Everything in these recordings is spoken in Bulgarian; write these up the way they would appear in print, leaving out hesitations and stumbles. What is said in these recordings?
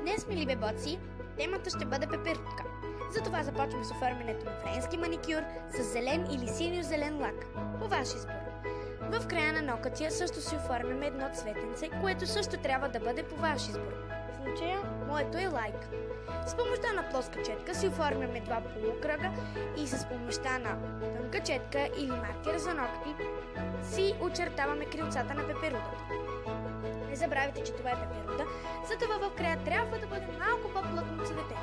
Днес, мили бебоци, темата ще бъде пеперутка. Затова започваме с оформянето на френски маникюр с зелен или синьо-зелен лак. По ваш избор. В края на нокътя също си оформяме едно цветенце, което също трябва да бъде по ваш избор. В случая, моето е лайк. С помощта на плоска четка си оформяме два полукръга и с помощта на тънка четка или маркер за ногти си очертаваме крилцата на пеперудата. Не забравяйте, че това е пеперуда, затова в края трябва да бъде малко по-плътно цвете.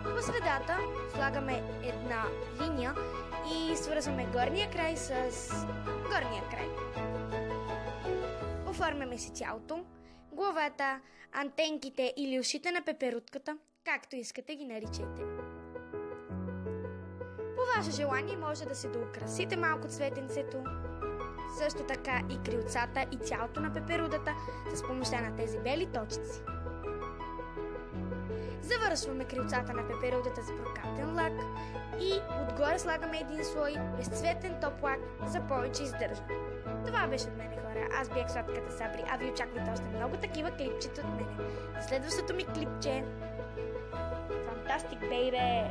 По средата слагаме една линия и свързваме горния край с горния край. Оформяме си цялото, главата, антенките или ушите на пеперутката, както искате ги наричайте. По ваше желание може да се доукрасите малко цветенцето, също така и крилцата и цялото на пеперудата с помощта на тези бели точици. Завършваме крилцата на пеперудата с брокатен лак и отгоре слагаме един слой безцветен топ лак за повече издържане. Това беше от мене, хора. Аз бях сладката Сабри, а ви очаквайте още много такива клипчета от мене. За следващото ми клипче. Фантастик, бейбе!